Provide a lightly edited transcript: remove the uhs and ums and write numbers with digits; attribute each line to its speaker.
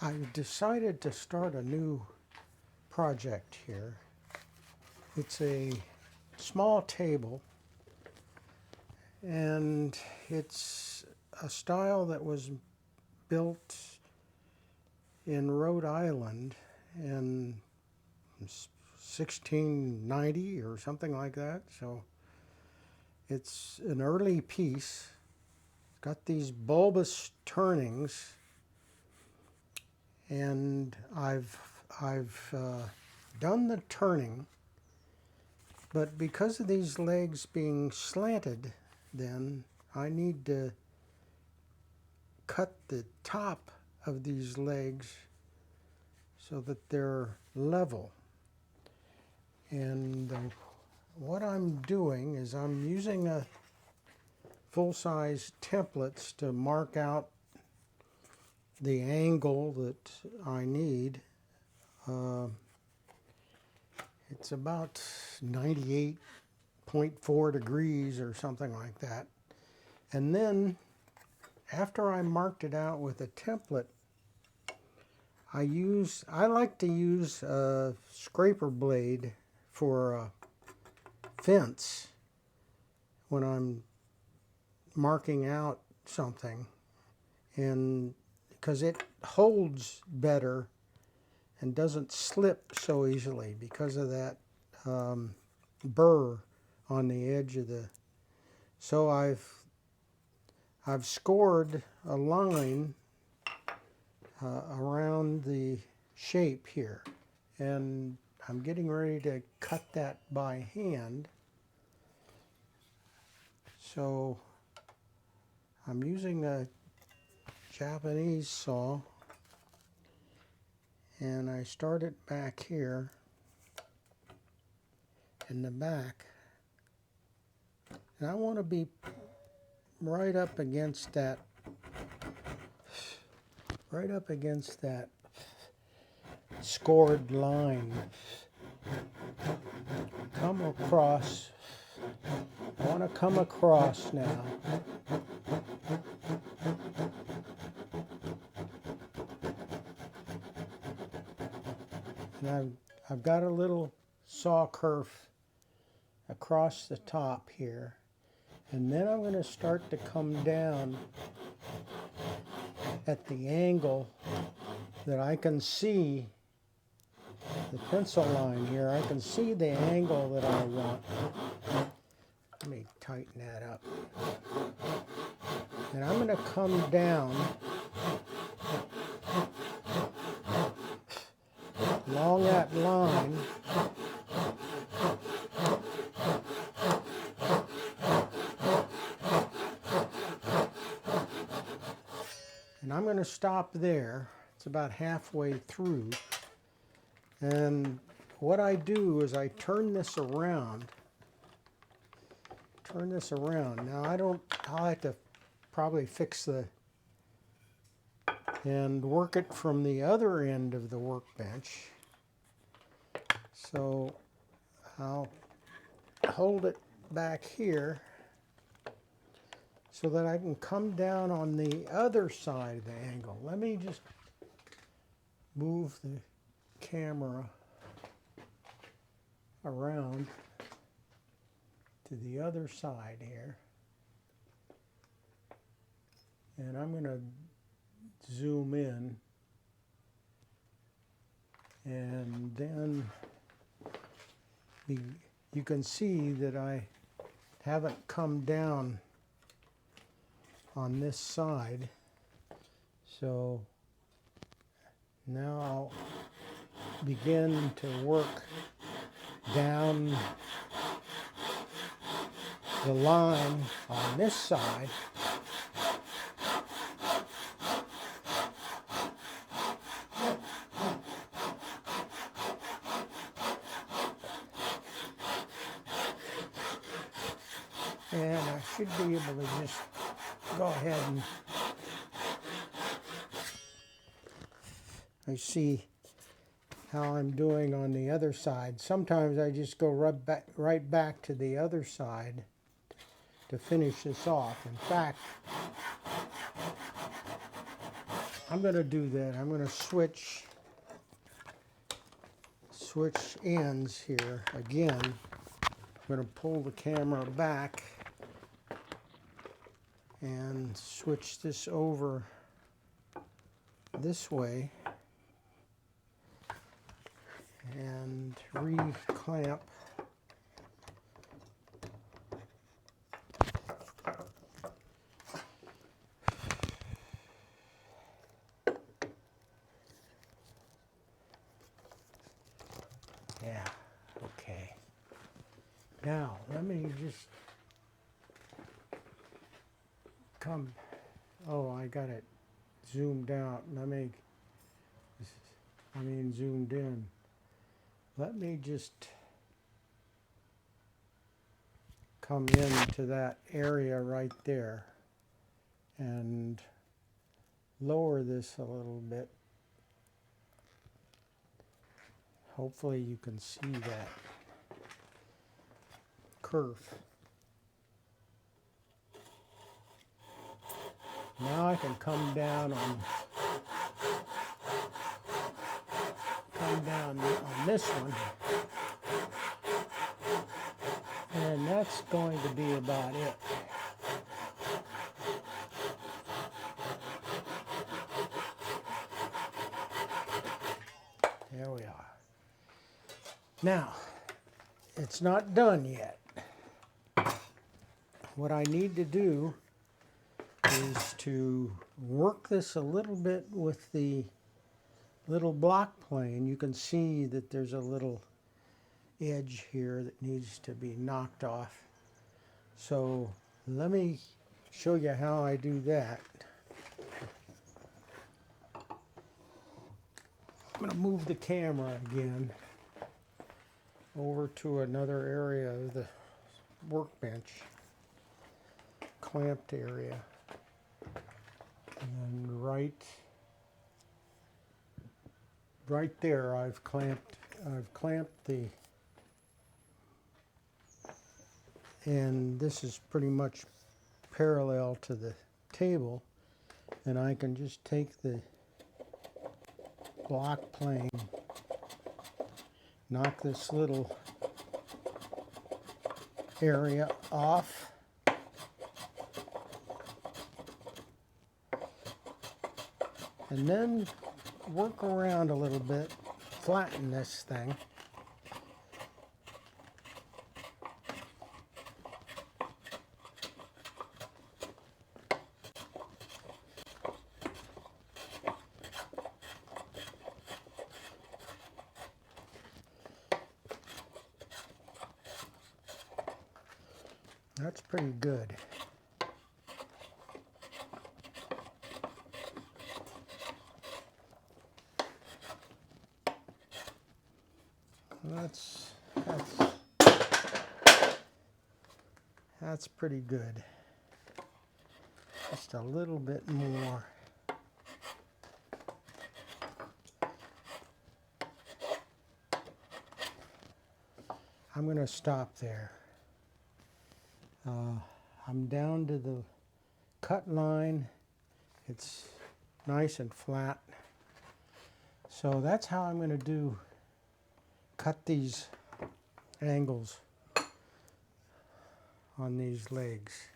Speaker 1: I decided to start a new project here. It's a small table, and it's a style that was built in Rhode Island in 1690 or something like that. So it's an early piece. It's got these bulbous turnings, and I've done the turning, but because of these legs being slanted, then I need to cut the top of these legs so that they're level. And what I'm doing is I'm using a full-size templates to mark out the angle that I need. It's about 98.4 degrees or something like that. And then after I marked it out with a template, I like to use a scraper blade for a fence when I'm marking out something, and because it holds better and doesn't slip so easily because of that burr on the edge of the. So I've scored a line around the shape here, and I'm getting ready to cut that by hand. So I'm using a Japanese saw, and I start it back here in the back, and I want to be right up against that scored line. Come across. I want to come across now. And I've got a little saw kerf across the top here. And then I'm going to start to come down at the angle that I can see the pencil line here. I can see the angle that I want. Let me tighten that up. And I'm going to come down along that line. And I'm going to stop there. It's about halfway through. And what I do is I turn this around. Now I'll have to probably fix and work it from the other end of the workbench. So I'll hold it back here so that I can come down on the other side of the angle. Let me just move the camera around to the other side here. And I'm going to zoom in, and then you can see that I haven't come down on this side. So now I'll begin to work down the line on this side. And I should be able to just go ahead and I see how I'm doing on the other side. Sometimes I just go right back to the other side to finish this off. In fact, I'm going to do that. I'm going to switch ends here again. I'm going to pull the camera back and switch this over this way and re-clamp. Yeah, okay. Now, let me just come, oh, I got it zoomed out. Zoomed in. Let me just come into that area right there and lower this a little bit. Hopefully you can see that curve. Now I can come down on this one, and that's going to be about it. There we are. Now, it's not done yet. What I need to do is to work this a little bit with the little block plane. You can see that there's a little edge here that needs to be knocked off. So let me show you how I do that. I'm going to move the camera again over to another area of the workbench, clamped area, and right there I've clamped the, and this is pretty much parallel to the table, and I can just take the block plane, knock this little area off, and then work around a little bit, flatten this thing. That's pretty good. That's pretty good. Just a little bit more. I'm going to stop there. I'm down to the cut line. It's nice and flat. So that's how I'm going to cut these angles on these legs.